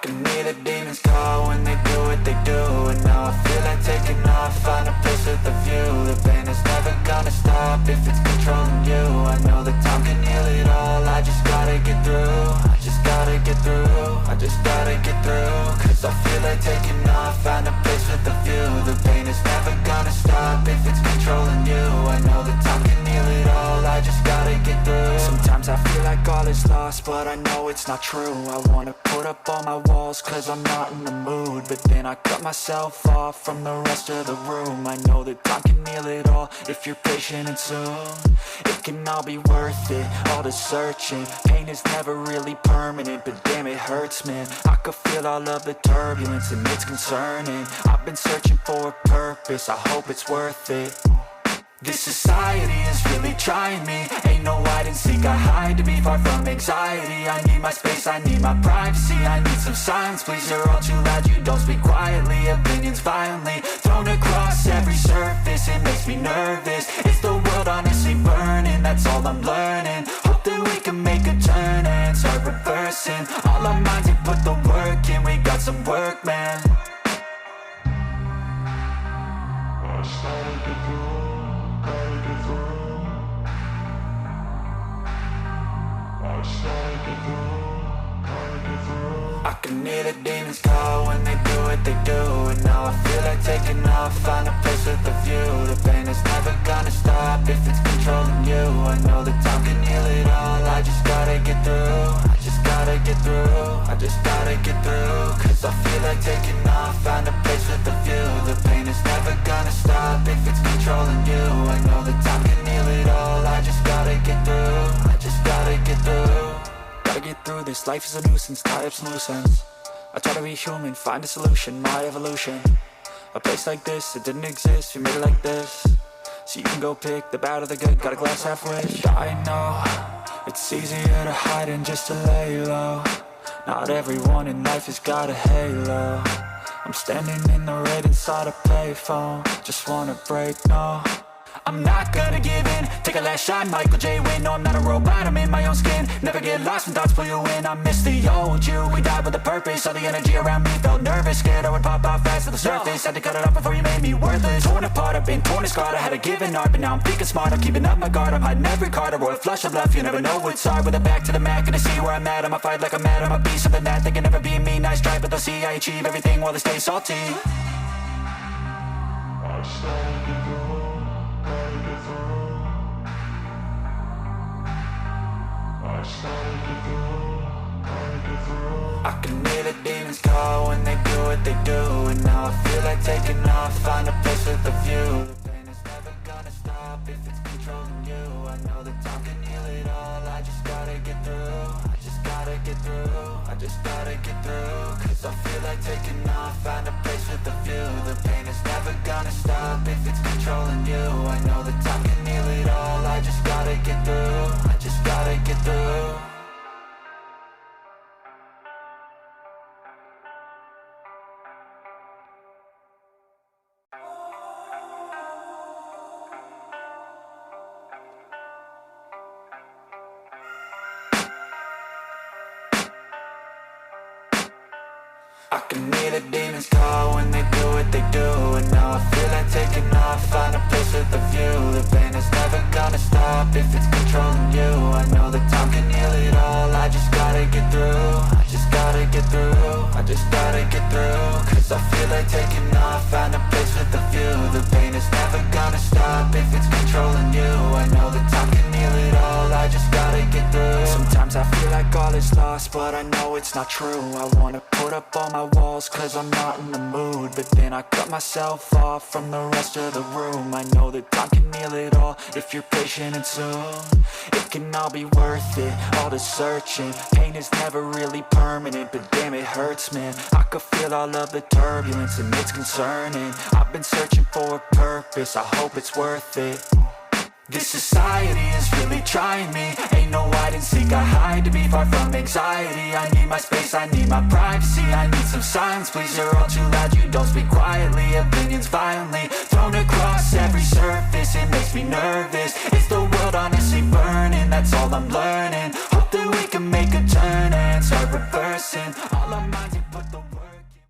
can hear the demons call when they do what they do. And now I feel like taking off, find a place with a view. The pain is never gonna stop if it's controlling you. I know that time can heal it all, I just gotta get through. I just gotta get through, I just gotta get through. Cause I feel like taking off, find a place with a view. The pain is never gonna stop if it's controlling you. I know that time can heal it all, I just gotta get through. Sometimes I feel like all is lost, but I know it's not true. I wanna put up all my walls cause I'm not in the mood, but then I cut myself off from the rest of the room. I know that time can heal it all if you're patient and soon it can all be worth it, all the searching. Pain is never really permanent, but damn it hurts, man. I could feel all of the turbulence and it's concerning. I've been searching for a purpose, I hope it's worth it. This society is really trying me. Ain't no hide and seek, I hide to be far from anxiety. I need my space, I need my privacy. I need some silence, please, you're all too loud. You don't speak quietly, opinions violently thrown across every surface. It makes me nervous, it's the world honestly burning. That's all I'm learning, hope that we can make a turn and start reversing all our minds and put the work in. We got some work, man. I started to do. I can hear the demons call when they do what they do. And now I feel like taking off, find a place with a view. The pain is never gonna stop if it's controlling you. I know that time can heal it all, I just gotta get through. I just gotta get through, I just gotta get through. Cause I feel like taking off, find a place with a view. The pain is never gonna stop if it's controlling you. I know that time can heal it all, I just gotta get through. I just gotta get through. Gotta get through this, life is a nuisance, tie up some loose ends. I try to be human, find a solution, my evolution. A place like this, it didn't exist, we made it like this. So you can go pick the bad or the good, got a glass half wish. I know, it's easier to hide than just to lay low. Not everyone in life has got a halo. I'm standing in the red inside a payphone, just wanna break, no. I'm not gonna give in, take a last shot, Michael J. Win. No, I'm not a robot, I'm in my own skin. Never get lost when thoughts pull you in. I miss the old you, we died with a purpose. All the energy around me felt nervous, scared I would pop out fast to the surface. Had to cut it off before you made me worthless. Torn apart, I've been torn and scarred. I had a given art, but now I'm thinking smart. I'm keeping up my guard, I'm hiding every card. A royal flush of love, you never know what's hard. With a back to the mat, gonna see where I'm at. I'ma fight like I'm mad, I'ma be something that they can never be me. Nice try, but they'll see I achieve everything while they stay salty. I started to go. I can hear the demons call when they do what they do. And now I feel like taking off, find a place with a view. The pain is never gonna stop if it's controlling you. I know that time can heal it all, I just gotta get through. I just gotta get through, I just gotta get through. Cause I feel like taking off, find a place with a view. The pain is never gonna stop if it's controlling you. I know that time can heal it all, I just gotta get through. I just gotta get through. I can hear the demons call when they do what they do. And now I feel like taking off, find a place with a view. The pain is never gonna stop if it's controlling you. I know that time can heal it all, I just gotta get through. I just gotta get through, I just gotta get through. Cause I feel like taking off, find a place with a view. The pain is never gonna stop if it's controlling you. I know that time can heal it all, I just gotta get through. Sometimes I feel like all is lost, but I know it's not true. I wanna put up all my walls cause I'm not in the mood, but then I cut myself off from the rest of the room. I know that time can heal it all if you're patient and soon it can all be worth it, all the searching. Pain is never really permanent, but damn it hurts, man. I could feel all of the turbulence and it's concerning. I've been searching for a purpose, I hope it's worth it. This society is really trying me. Ain't no hide and seek, I hide to be far from anxiety. I need my space, I need my privacy. I need some silence, please, you're all too loud. You don't speak quietly, opinions violently thrown across every surface. It makes me nervous,